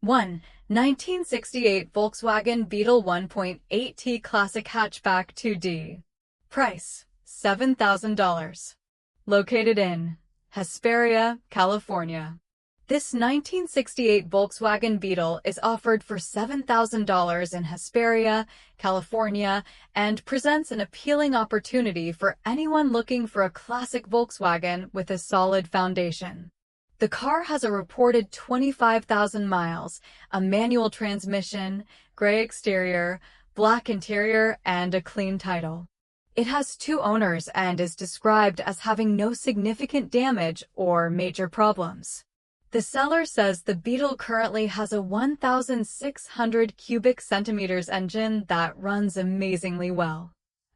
1. 1968 Volkswagen Beetle 1.8T Classic Hatchback 2D. Price: $7,000. Located in Hesperia, California. This 1968 Volkswagen Beetle is offered for $7,000 in Hesperia, California, and presents an appealing opportunity for anyone looking for a classic Volkswagen with a solid foundation. The car has a reported 25,000 miles, a manual transmission, gray exterior, black interior, and a clean title. It has 2 owners and is described as having no significant damage or major problems. The seller says the Beetle currently has a 1,600 cubic centimeters engine that runs amazingly well.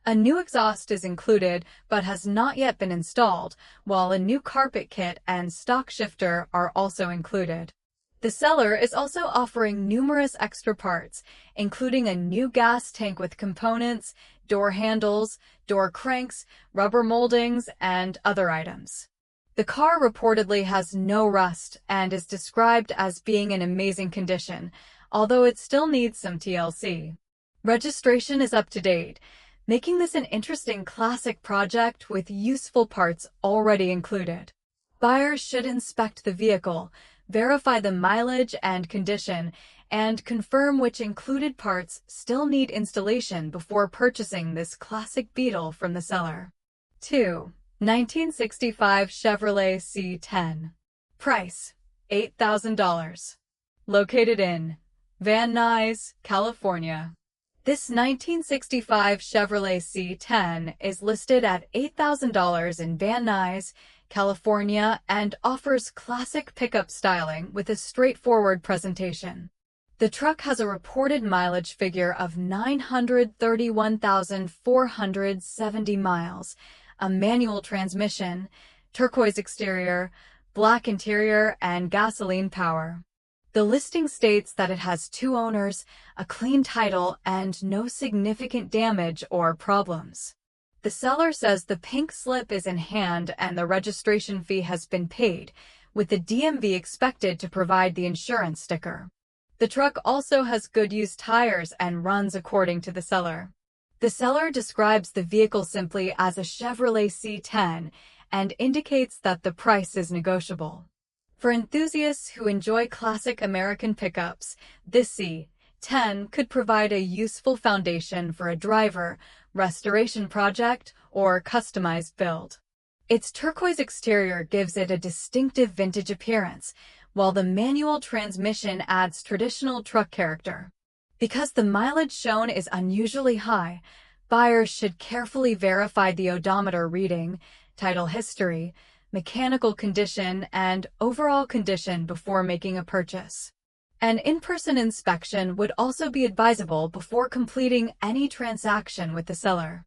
A new exhaust is included but has not yet been installed, while a new carpet kit and stock shifter are also included. The seller is also offering numerous extra parts, including a new gas tank with components, door handles, door cranks, rubber moldings, and other items. The car reportedly has no rust and is described as being in amazing condition, although it still needs some TLC. Registration is up to date, making this an interesting classic project with useful parts already included. Buyers should inspect the vehicle, verify the mileage and condition, and confirm which included parts still need installation before purchasing this classic Beetle from the seller. 2. 1965 Chevrolet C10. Price: $8,000. Located in Van Nuys, California. This 1965 Chevrolet C10 is listed at $8,000 in Van Nuys, California, and offers classic pickup styling with a straightforward presentation. The truck has a reported mileage figure of 931,470 miles, a manual transmission, turquoise exterior, black interior, and gasoline power. The listing states that it has 2 owners, a clean title, and no significant damage or problems. The seller says the pink slip is in hand and the registration fee has been paid, with the DMV expected to provide the insurance sticker. The truck also has good used tires and runs according to the seller. The seller describes the vehicle simply as a Chevrolet C10 and indicates that the price is negotiable. For enthusiasts who enjoy classic American pickups, this C10 could provide a useful foundation for a driver, restoration project, or customized build. Its turquoise exterior gives it a distinctive vintage appearance, while the manual transmission adds traditional truck character. Because the mileage shown is unusually high, buyers should carefully verify the odometer reading, title history, mechanical condition, and overall condition before making a purchase. An in-person inspection would also be advisable before completing any transaction with the seller.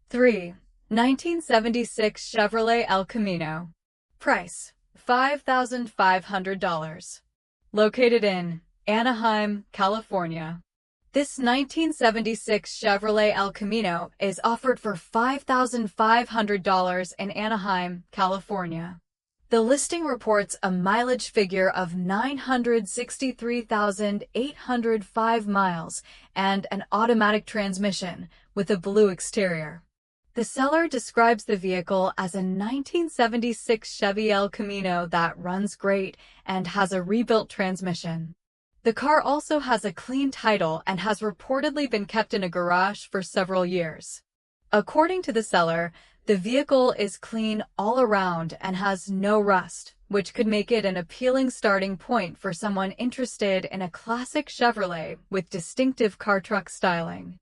3. 1976 Chevrolet El Camino. Price: $5,500. Located in Anaheim, California. This 1976 Chevrolet El Camino is offered for $5,500 in Anaheim, California. The listing reports a mileage figure of 963,805 miles and an automatic transmission with a blue exterior. The seller describes the vehicle as a 1976 Chevy El Camino that runs great and has a rebuilt transmission. The car also has a clean title and has reportedly been kept in a garage for several years. According to the seller, the vehicle is clean all around and has no rust, which could make it an appealing starting point for someone interested in a classic Chevrolet with distinctive car-truck styling.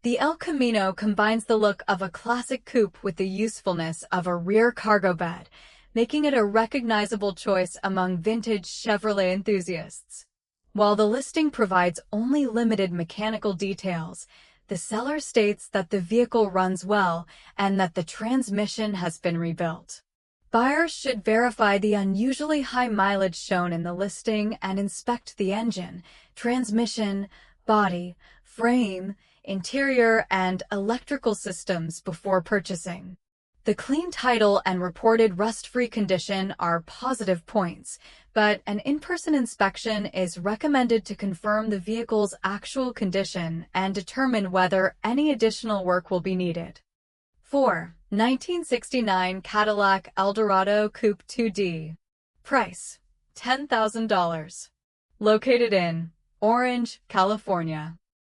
The El Camino combines the look of a classic coupe with the usefulness of a rear cargo bed, making it a recognizable choice among vintage Chevrolet enthusiasts. While the listing provides only limited mechanical details, the seller states that the vehicle runs well and that the transmission has been rebuilt. Buyers should verify the unusually high mileage shown in the listing and inspect the engine, transmission, body, frame, interior, and electrical systems before purchasing. The clean title and reported rust-free condition are positive points, but an in-person inspection is recommended to confirm the vehicle's actual condition and determine whether any additional work will be needed. 4. 1969 Cadillac Eldorado Coupe 2D. Price: $10,000. Located in Orange, California.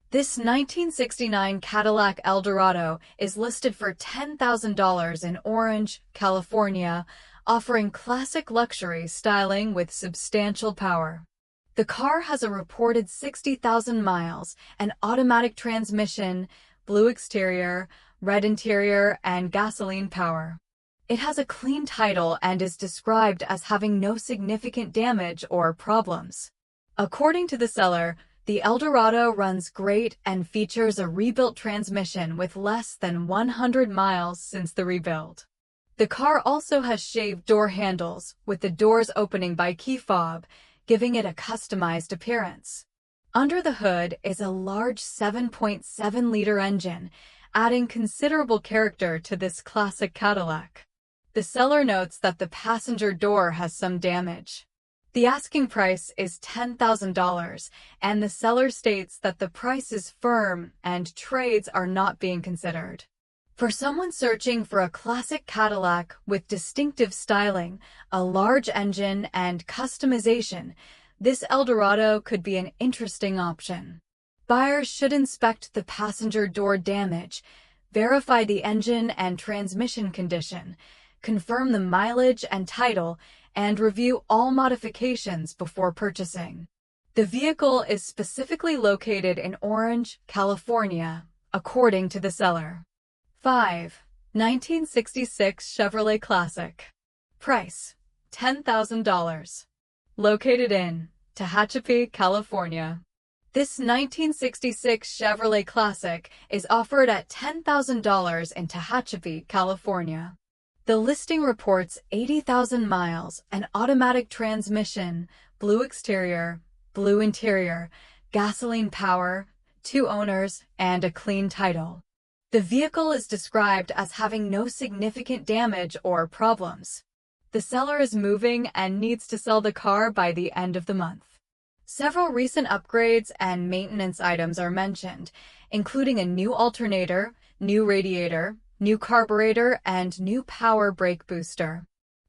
This 1969 Cadillac Eldorado is listed for $10,000 in Orange, California, offering classic luxury styling with substantial power. The car has a reported 60,000 miles, an automatic transmission, blue exterior, red interior, and gasoline power. It has a clean title and is described as having no significant damage or problems. According to the seller, the Eldorado runs great and features a rebuilt transmission with less than 100 miles since the rebuild. The car also has shaved door handles, with the doors opening by key fob, giving it a customized appearance. Under the hood is a large 7.7-liter engine, adding considerable character to this classic Cadillac. The seller notes that the passenger door has some damage. The asking price is $10,000, and the seller states that the price is firm and trades are not being considered. For someone searching for a classic Cadillac with distinctive styling, a large engine, and customization, this Eldorado could be an interesting option. Buyers should inspect the passenger door damage, verify the engine and transmission condition, confirm the mileage and title, and review all modifications before purchasing. The vehicle is specifically located in Orange, California, according to the seller. 5. 1966 Chevrolet Classic. Price: $10,000. Located in Tehachapi, California. This 1966 Chevrolet Classic is offered at $10,000 in Tehachapi, California. The listing reports 80,000 miles, an automatic transmission, blue exterior, blue interior, gasoline power, 2 owners, and a clean title. The vehicle is described as having no significant damage or problems. The seller is moving and needs to sell the car by the end of the month. Several recent upgrades and maintenance items are mentioned, including a new alternator, new radiator, new carburetor, and new power brake booster.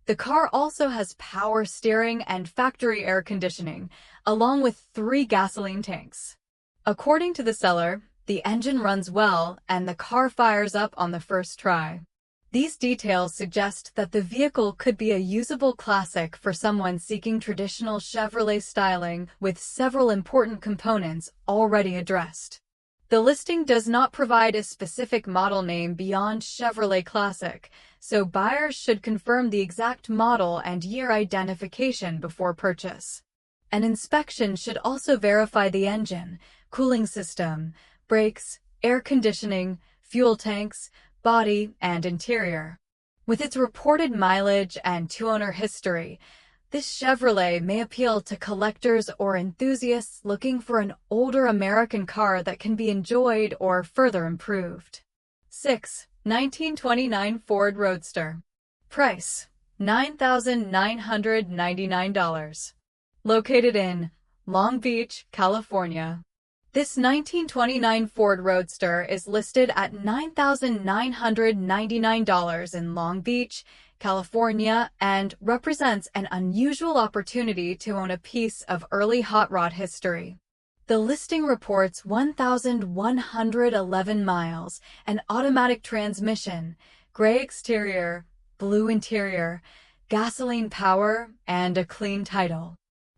The car also has power steering and factory air conditioning, along with 3 gasoline tanks. According to the seller, the engine runs well and the car fires up on the first try. These details suggest that the vehicle could be a usable classic for someone seeking traditional Chevrolet styling with several important components already addressed. The listing does not provide a specific model name beyond Chevrolet Classic, so buyers should confirm the exact model and year identification before purchase. An inspection should also verify the engine, cooling system, brakes, air conditioning, fuel tanks, body, and interior. With its reported mileage and 2-owner history, this Chevrolet may appeal to collectors or enthusiasts looking for an older American car that can be enjoyed or further improved. 6. 1929 Ford Roadster. Price: $9,999. Located in Long Beach, California. This 1929 Ford Roadster is listed at $9,999 in Long Beach, California, and represents an unusual opportunity to own a piece of early hot rod history. The listing reports 1,111 miles, an automatic transmission, gray exterior, blue interior, gasoline power, and a clean title.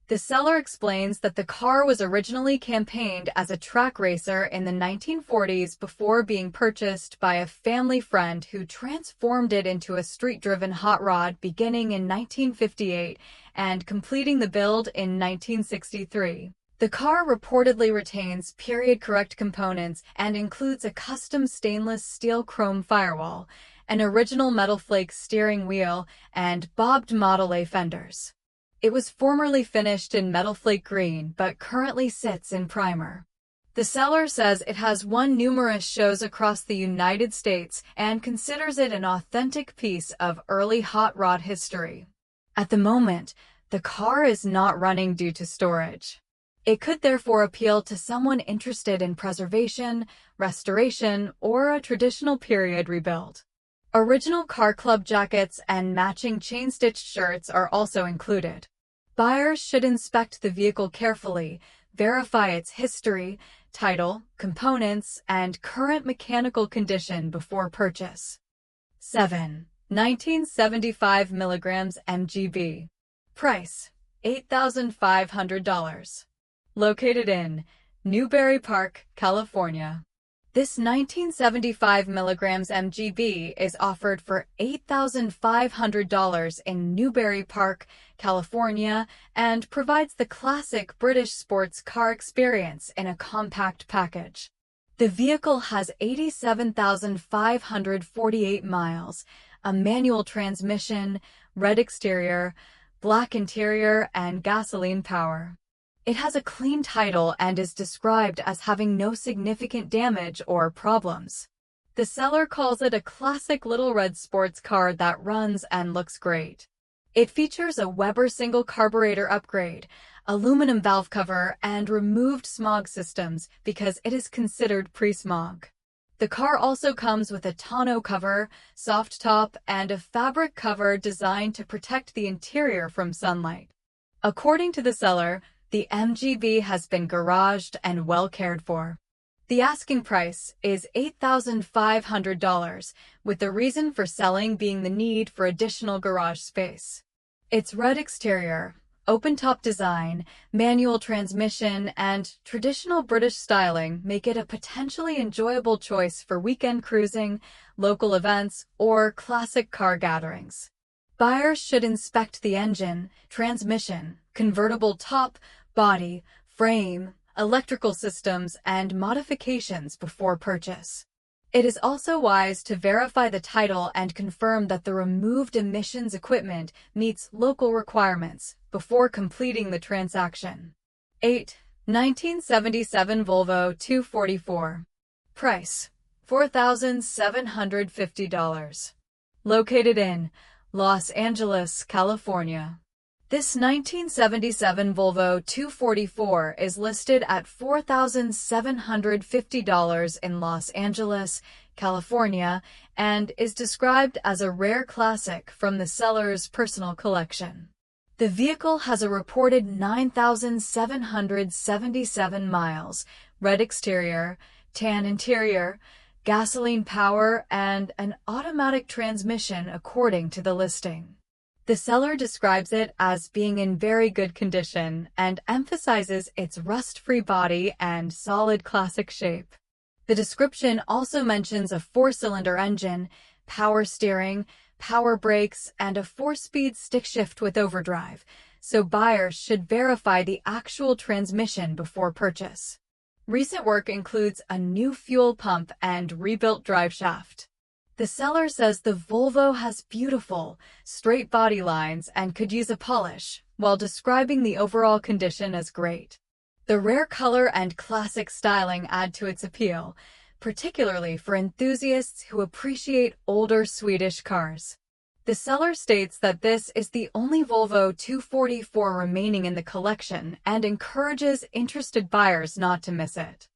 The seller explains that the car was originally campaigned as a track racer in the 1940s before being purchased by a family friend who transformed it into a street-driven hot rod beginning in 1958 and completing the build in 1963. The car reportedly retains period-correct components and includes a custom stainless steel chrome firewall, an original metal flake steering wheel, and bobbed Model A fenders. It was formerly finished in metal flake green but currently sits in primer. The seller says it has won numerous shows across the United States and considers it an authentic piece of early hot rod history. At the moment, the car is not running due to storage. It could therefore appeal to someone interested in preservation, restoration, or a traditional period rebuild. Original Car Club jackets and matching chain-stitched shirts are also included. Buyers should inspect the vehicle carefully, verify its history, title, components, and current mechanical condition before purchase. 7. 1975 mg MGB. Price: $8,500. Located in Newbury Park, California. This 1975 mg MGB is offered for $8,500 in Newbury Park, California, and provides the classic British sports car experience in a compact package. The vehicle has 87,548 miles, a manual transmission, red exterior, black interior, and gasoline power. It has a clean title and is described as having no significant damage or problems. The seller calls it a classic little red sports car that runs and looks great. It features a Weber single carburetor upgrade, aluminum valve cover, and removed smog systems because it is considered pre-smog. The car also comes with a tonneau cover, soft top, and a fabric cover designed to protect the interior from sunlight. According to the seller, the MGB has been garaged and well cared for. The asking price is $8,500, with the reason for selling being the need for additional garage space. Its red exterior, open-top design, manual transmission, and traditional British styling make it a potentially enjoyable choice for weekend cruising, local events, or classic car gatherings. Buyers should inspect the engine, transmission, convertible top, body, frame, electrical systems, and modifications before purchase. It is also wise to verify the title and confirm that the removed emissions equipment meets local requirements before completing the transaction. 8. 1977 Volvo 244. Price: $4,750. Located in Los Angeles, California. This 1977 Volvo 244 is listed at $4,750 in Los Angeles, California, and is described as a rare classic from the seller's personal collection. The vehicle has a reported 9,777 miles, red exterior, tan interior, gasoline power, and an automatic transmission according to the listing. The seller describes it as being in very good condition and emphasizes its rust-free body and solid classic shape. The description also mentions a 4-cylinder engine, power steering, power brakes, and a 4-speed stick shift with overdrive, so buyers should verify the actual transmission before purchase. Recent work includes a new fuel pump and rebuilt driveshaft. The seller says the Volvo has beautiful, straight body lines and could use a polish, while describing the overall condition as great. The rare color and classic styling add to its appeal, particularly for enthusiasts who appreciate older Swedish cars. The seller states that this is the only Volvo 244 remaining in the collection and encourages interested buyers not to miss it.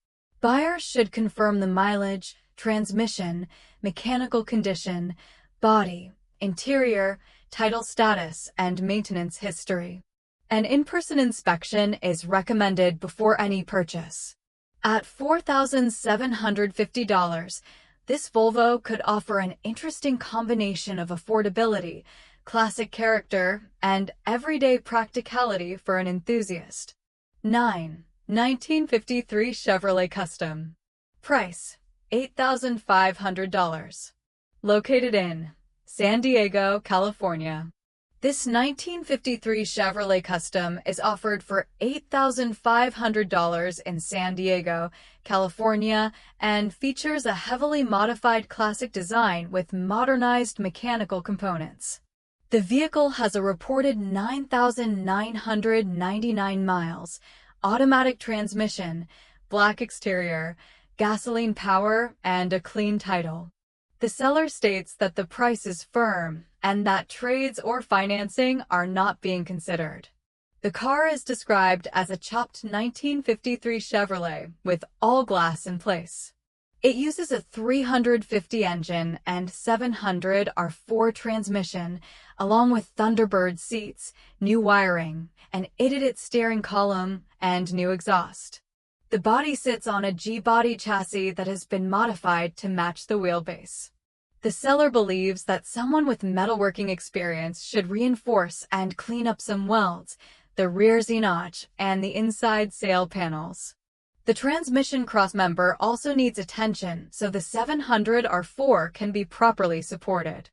Buyers should confirm the mileage, transmission, mechanical condition, body, interior, title status, and maintenance history. An in-person inspection is recommended before any purchase. At $4,750, this Volvo could offer an interesting combination of affordability, classic character, and everyday practicality for an enthusiast. 9. 1953 Chevrolet Custom. Price: $8,500. Located in San Diego, California. This 1953 Chevrolet Custom is offered for $8,500 in San Diego, California, and features a heavily modified classic design with modernized mechanical components. The vehicle has a reported 9,999 miles, automatic transmission, black exterior, gasoline power, and a clean title. The seller states that the price is firm and that trades or financing are not being considered. The car is described as a chopped 1953 Chevrolet with all glass in place. It uses a 350 engine and 700 R4 transmission, along with Thunderbird seats, new wiring, an edited steering column, and new exhaust. The body sits on a G-body chassis that has been modified to match the wheelbase. The seller believes that someone with metalworking experience should reinforce and clean up some welds, the rear Z-notch, and the inside sail panels. The transmission crossmember also needs attention so the 700 R4 can be properly supported.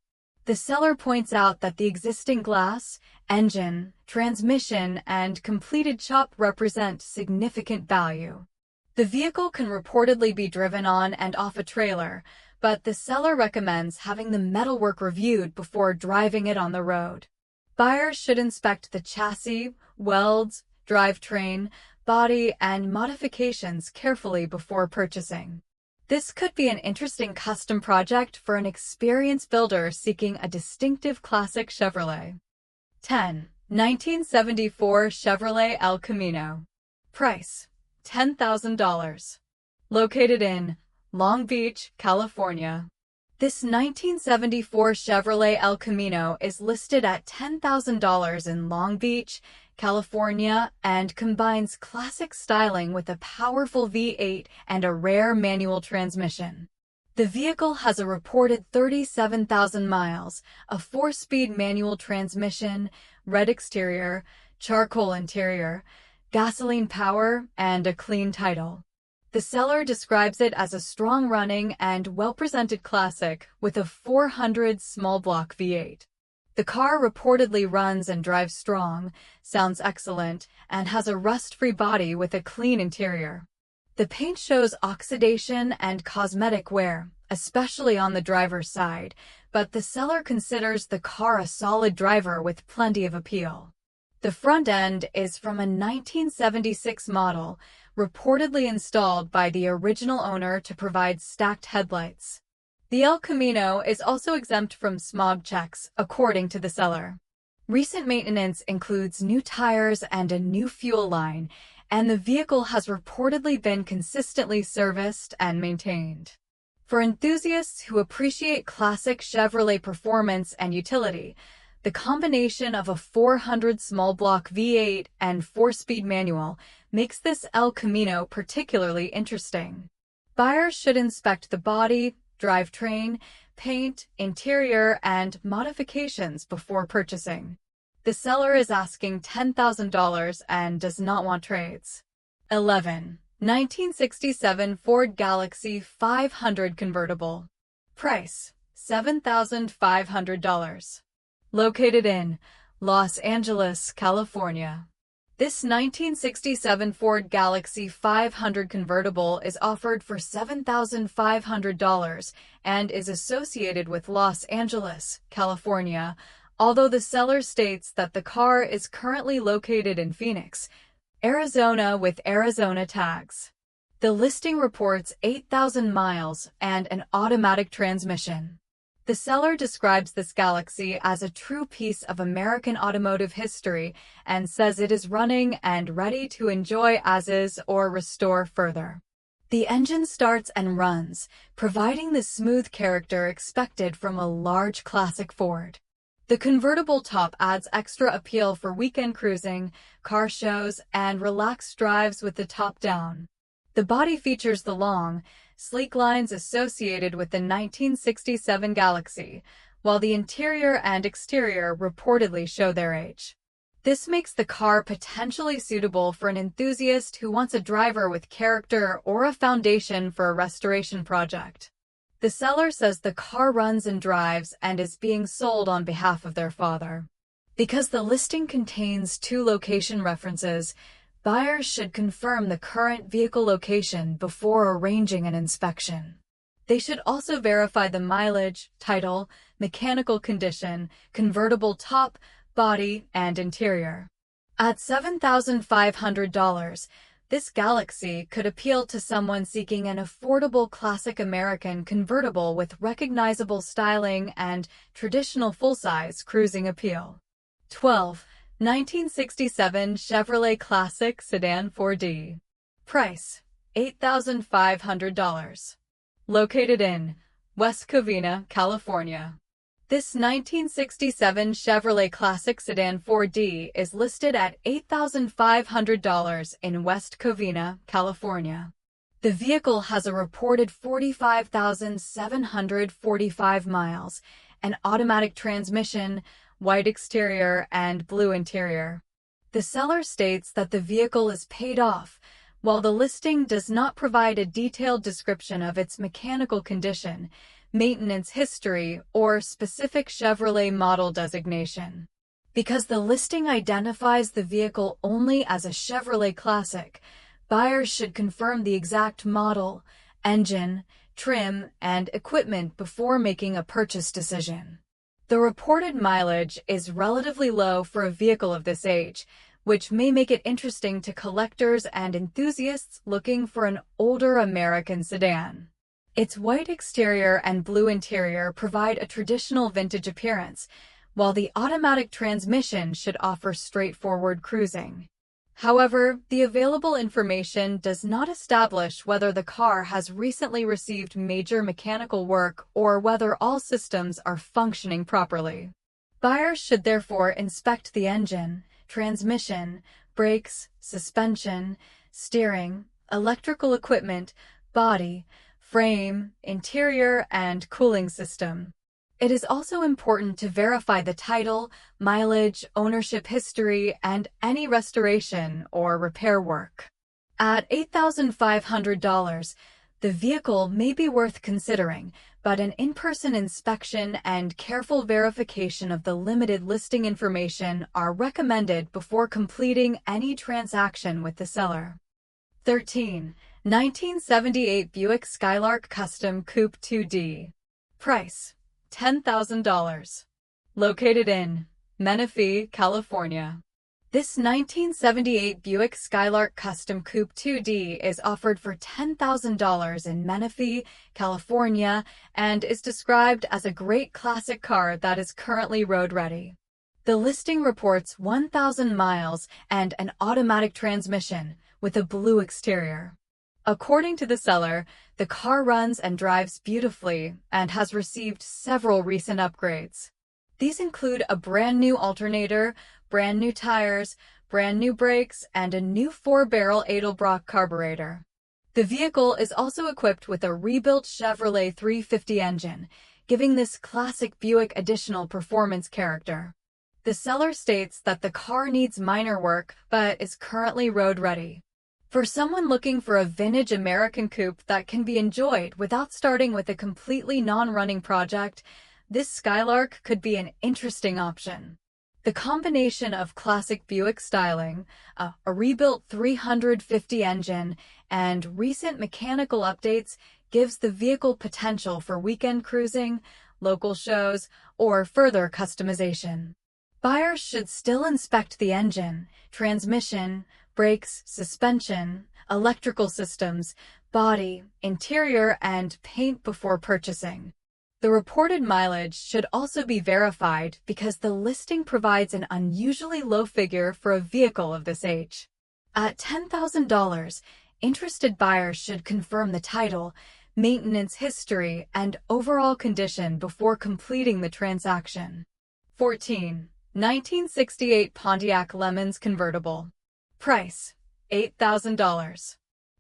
The seller points out that the existing glass, engine, transmission, and completed chop represent significant value. The vehicle can reportedly be driven on and off a trailer, but the seller recommends having the metalwork reviewed before driving it on the road. Buyers should inspect the chassis, welds, drivetrain, body, and modifications carefully before purchasing. This could be an interesting custom project for an experienced builder seeking a distinctive classic Chevrolet. 10. 1974 Chevrolet El Camino. Price: $10,000. Located in Long Beach, California. This 1974 Chevrolet El Camino is listed at $10,000 in Long Beach, California, and combines classic styling with a powerful V8 and a rare manual transmission. The vehicle has a reported 37,000 miles, a 4-speed manual transmission, red exterior, charcoal interior, gasoline power, and a clean title. The seller describes it as a strong-running and well-presented classic with a 400 small block V8. The car reportedly runs and drives strong, sounds excellent, and has a rust-free body with a clean interior. The paint shows oxidation and cosmetic wear, especially on the driver's side, but the seller considers the car a solid driver with plenty of appeal. The front end is from a 1976 model, reportedly installed by the original owner to provide stacked headlights. The El Camino is also exempt from smog checks, according to the seller. Recent maintenance includes new tires and a new fuel line, and the vehicle has reportedly been consistently serviced and maintained. For enthusiasts who appreciate classic Chevrolet performance and utility, the combination of a 400 small block V8 and 4-speed manual makes this El Camino particularly interesting. Buyers should inspect the body, drivetrain, paint, interior, and modifications before purchasing. The seller is asking $10,000 and does not want trades. 11. 1967 Ford Galaxy 500 Convertible. Price: $7,500. Located in Los Angeles, California. This 1967 Ford Galaxy 500 convertible is offered for $7,500 and is associated with Los Angeles, California, although the seller states that the car is currently located in Phoenix, Arizona with Arizona tags. The listing reports 8,000 miles and an automatic transmission. The seller describes this Galaxy as a true piece of American automotive history and says it is running and ready to enjoy as is or restore further. The engine starts and runs, providing the smooth character expected from a large classic Ford. The convertible top adds extra appeal for weekend cruising, car shows, and relaxed drives with the top down. The body features the long, sleek lines associated with the 1967 Galaxy, while the interior and exterior reportedly show their age. This makes the car potentially suitable for an enthusiast who wants a driver with character or a foundation for a restoration project. The seller says the car runs and drives and is being sold on behalf of their father. Because the listing contains 2 location references, buyers should confirm the current vehicle location before arranging an inspection. They should also verify the mileage, title, mechanical condition, convertible top, body, and interior. At $7,500, This Galaxy could appeal to someone seeking an affordable classic American convertible with recognizable styling and traditional full-size cruising appeal. 12. 1967 Chevrolet Classic Sedan 4D. Price: $8,500. Located in West Covina, California. This 1967 Chevrolet Classic Sedan 4D is listed at $8,500 in West Covina, California. The vehicle has a reported 45,745 miles, an automatic transmission, white exterior, and blue interior. The seller states that the vehicle is paid off, while the listing does not provide a detailed description of its mechanical condition, maintenance history, or specific Chevrolet model designation. Because the listing identifies the vehicle only as a Chevrolet Classic, buyers should confirm the exact model, engine, trim, and equipment before making a purchase decision. The reported mileage is relatively low for a vehicle of this age, which may make it interesting to collectors and enthusiasts looking for an older American sedan. Its white exterior and blue interior provide a traditional vintage appearance, while the automatic transmission should offer straightforward cruising. However, the available information does not establish whether the car has recently received major mechanical work or whether all systems are functioning properly. Buyers should therefore inspect the engine, transmission, brakes, suspension, steering, electrical equipment, body, frame, interior, and cooling system. It is also important to verify the title, mileage, ownership history, and any restoration or repair work. At $8,500, the vehicle may be worth considering, but an in-person inspection and careful verification of the limited listing information are recommended before completing any transaction with the seller. 13. 1978 Buick Skylark Custom Coupe 2D. Price: $10,000. Located in Menifee, California. This 1978 Buick Skylark Custom Coupe 2D is offered for $10,000 in Menifee, California, and is described as a great classic car that is currently road-ready. The listing reports 1,000 miles and an automatic transmission with a blue exterior. According to the seller, the car runs and drives beautifully and has received several recent upgrades. These include a brand new alternator, brand new tires, brand new brakes, and a new 4-barrel Edelbrock carburetor. The vehicle is also equipped with a rebuilt Chevrolet 350 engine, giving this classic Buick additional performance character. The seller states that the car needs minor work but is currently road-ready. For someone looking for a vintage American coupe that can be enjoyed without starting with a completely non-running project, this Skylark could be an interesting option. The combination of classic Buick styling, a rebuilt 350 engine, and recent mechanical updates gives the vehicle potential for weekend cruising, local shows, or further customization. Buyers should still inspect the engine, transmission, brakes, suspension, electrical systems, body, interior, and paint before purchasing. The reported mileage should also be verified because the listing provides an unusually low figure for a vehicle of this age. At $10,000, interested buyers should confirm the title, maintenance history, and overall condition before completing the transaction. 14. 1968 Pontiac Lemons Convertible. Price: $8,000.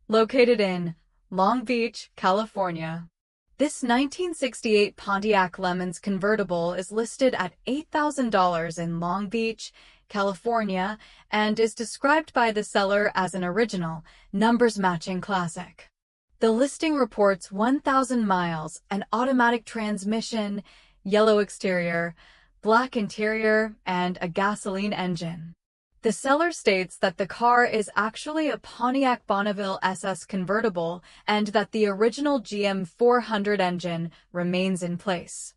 Located in Long Beach, California. This 1968 Pontiac Lemons convertible is listed at $8,000 in Long Beach, California, and is described by the seller as an original, numbers-matching classic. The listing reports 1,000 miles, an automatic transmission, yellow exterior, black interior, and a gasoline engine. The seller states that the car is actually a Pontiac Bonneville SS convertible and that the original GM 400 engine remains in place.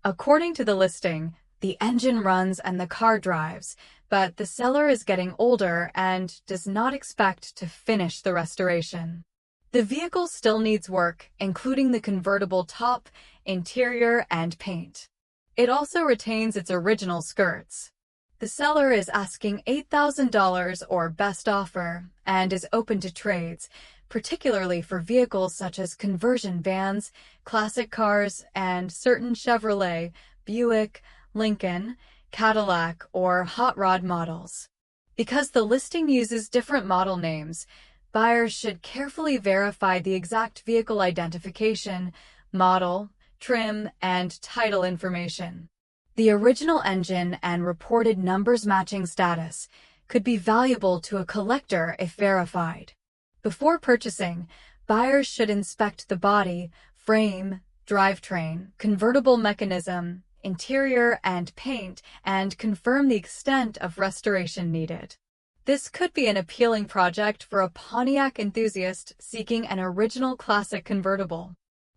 According to the listing, the engine runs and the car drives, but the seller is getting older and does not expect to finish the restoration. The vehicle still needs work, including the convertible top, interior, and paint. It also retains its original skirts. The seller is asking $8,000 or best offer and is open to trades, particularly for vehicles such as conversion vans, classic cars, and certain Chevrolet, Buick, Lincoln, Cadillac, or hot rod models. Because the listing uses different model names, buyers should carefully verify the exact vehicle identification, model, trim, and title information. The original engine and reported numbers matching status could be valuable to a collector if verified. Before purchasing, buyers should inspect the body, frame, drivetrain, convertible mechanism, interior, and paint, and confirm the extent of restoration needed. This could be an appealing project for a Pontiac enthusiast seeking an original classic convertible.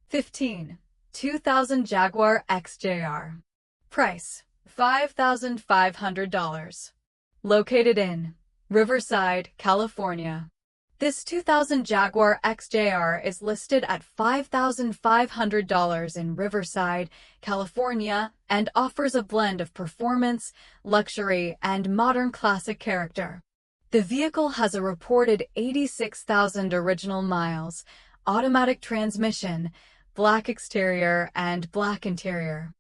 15. 2000 Jaguar XJR. Price: $5,500. Located in Riverside, California. This 2000 Jaguar XJR is listed at $5,500 in Riverside, California, and offers a blend of performance, luxury, and modern classic character. The vehicle has a reported 86,000 original miles, automatic transmission, black exterior, and black interior.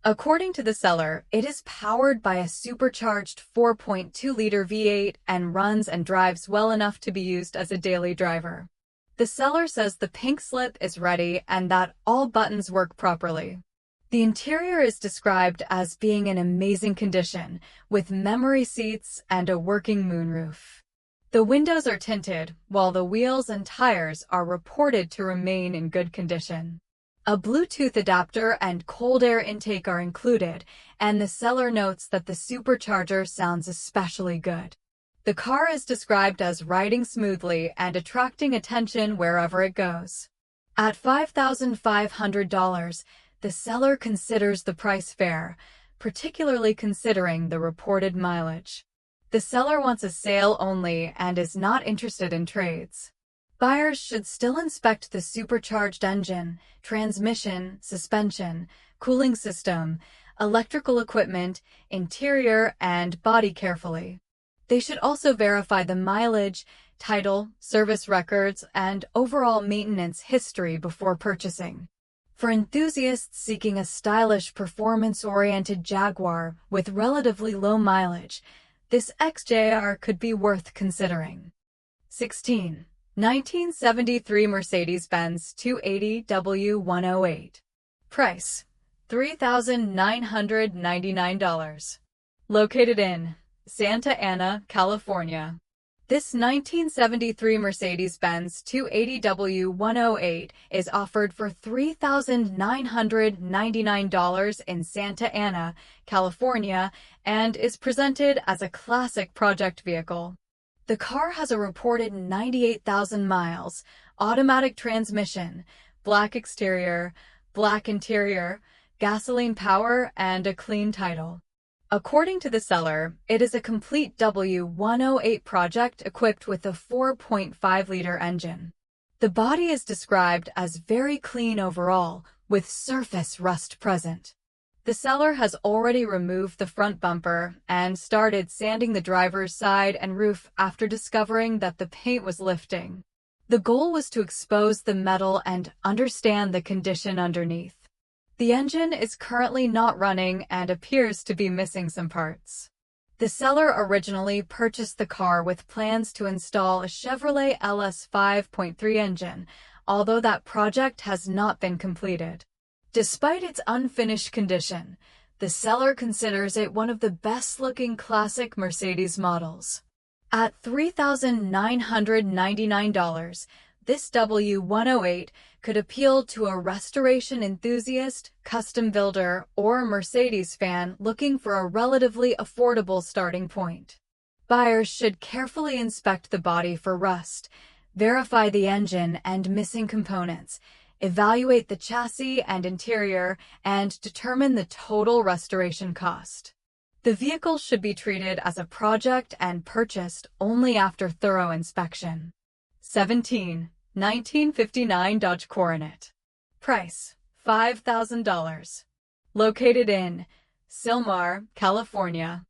According to the seller, it is powered by a supercharged 4.2-liter V8 and runs and drives well enough to be used as a daily driver. The seller says the pink slip is ready and that all buttons work properly. The interior is described as being in amazing condition, with memory seats and a working moonroof. The windows are tinted, while the wheels and tires are reported to remain in good condition. A Bluetooth adapter and cold air intake are included, and the seller notes that the supercharger sounds especially good. The car is described as riding smoothly and attracting attention wherever it goes. At $5,500, the seller considers the price fair, particularly considering the reported mileage. The seller wants a sale only and is not interested in trades. Buyers should still inspect the supercharged engine, transmission, suspension, cooling system, electrical equipment, interior, and body carefully. They should also verify the mileage, title, service records, and overall maintenance history before purchasing. For enthusiasts seeking a stylish, performance-oriented Jaguar with relatively low mileage, this XJR could be worth considering. 16. 1973 Mercedes-Benz 280 W108. Price: $3,999. Located in Santa Ana, California. This 1973 Mercedes-Benz 280 W108 is offered for $3,999 in Santa Ana, California, and is presented as a classic project vehicle. The car has a reported 98,000 miles, automatic transmission, black exterior, black interior, gasoline power, and a clean title. According to the seller, it is a complete W108 project equipped with a 4.5-liter engine. The body is described as very clean overall, with surface rust present. The seller has already removed the front bumper and started sanding the driver's side and roof after discovering that the paint was lifting. The goal was to expose the metal and understand the condition underneath. The engine is currently not running and appears to be missing some parts. The seller originally purchased the car with plans to install a Chevrolet LS 5.3 engine, although that project has not been completed. Despite its unfinished condition, the seller considers it one of the best-looking classic Mercedes models. At $3,999, this W108 could appeal to a restoration enthusiast, custom builder, or Mercedes fan looking for a relatively affordable starting point. Buyers should carefully inspect the body for rust, verify the engine and missing components, evaluate the chassis and interior, and determine the total restoration cost. The vehicle should be treated as a project and purchased only after thorough inspection. 17. 1959 Dodge Coronet. Price: $5,000. Located in Sylmar, California.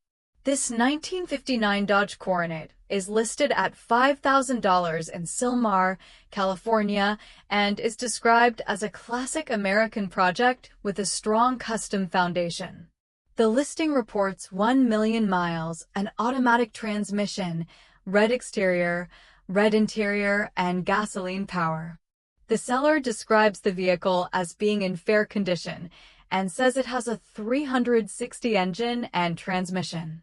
This 1959 Dodge Coronet is listed at $5,000 in Sylmar, California, and is described as a classic American project with a strong custom foundation. The listing reports 1 million miles, an automatic transmission, red exterior, red interior, and gasoline power. The seller describes the vehicle as being in fair condition and says it has a 360 engine and transmission.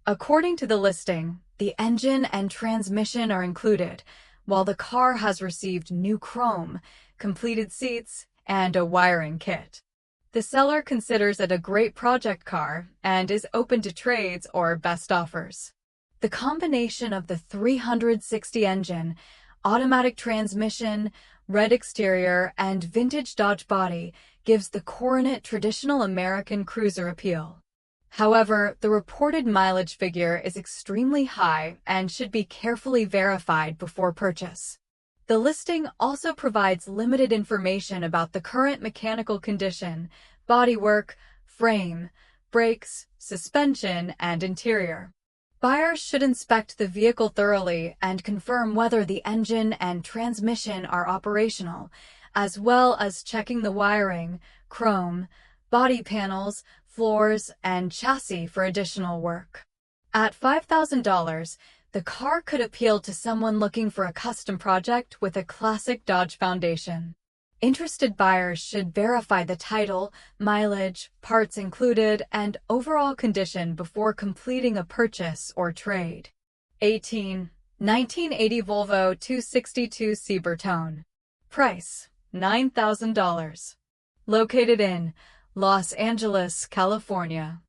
According to the listing, the engine and transmission are included, while the car has received new chrome, completed seats, and a wiring kit. The seller considers it a great project car and is open to trades or best offers. The combination of the 360 engine, automatic transmission, red exterior, and vintage Dodge body gives the Coronet traditional American cruiser appeal. However, the reported mileage figure is extremely high and should be carefully verified before purchase. The listing also provides limited information about the current mechanical condition, bodywork, frame, brakes, suspension, and interior. Buyers should inspect the vehicle thoroughly and confirm whether the engine and transmission are operational, as well as checking the wiring, chrome, body panels, floors, and chassis for additional work. At $5,000, the car could appeal to someone looking for a custom project with a classic Dodge foundation. Interested buyers should verify the title, mileage, parts included, and overall condition before completing a purchase or trade. 18. 1980 Volvo 262C Bertone. Price: $9,000. Located in Los Angeles, California.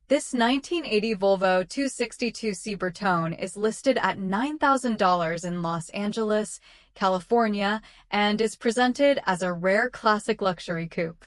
This 1980 Volvo 262C Bertone is listed at $9,000 in Los Angeles, California, and is presented as a rare classic luxury coupe.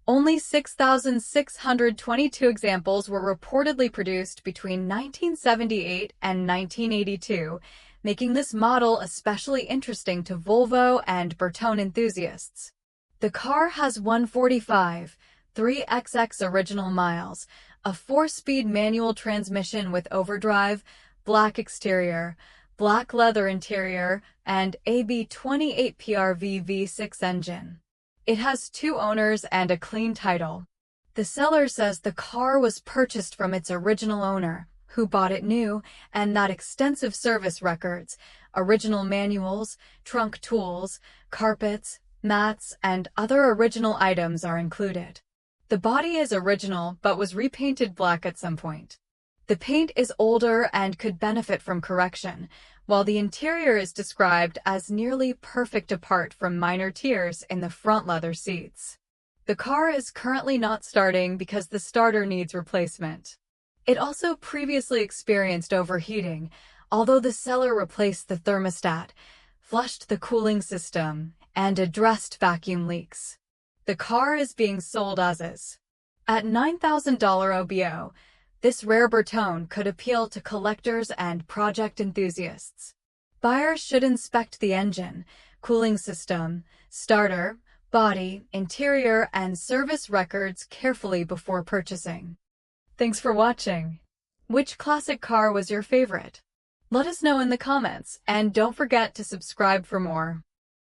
Only 6,622 examples were reportedly produced between 1978 and 1982, making this model especially interesting to Volvo and Bertone enthusiasts. The car has 145, 3XX original miles, a 4-speed manual transmission with overdrive, black exterior, black leather interior, and AB28 PRV V6 engine. It has 2 owners and a clean title. The seller says the car was purchased from its original owner, who bought it new, and that extensive service records, original manuals, trunk tools, carpets, mats, and other original items are included. The body is original but was repainted black at some point. The paint is older and could benefit from correction, while the interior is described as nearly perfect apart from minor tears in the front leather seats. The car is currently not starting because the starter needs replacement. It also previously experienced overheating, although the seller replaced the thermostat, flushed the cooling system, and addressed vacuum leaks. The car is being sold as is. At $9,000 OBO, this rare Bertone could appeal to collectors and project enthusiasts. Buyers should inspect the engine, cooling system, starter, body, interior, and service records carefully before purchasing. Thanks for watching. Which classic car was your favorite? Let us know in the comments, and don't forget to subscribe for more.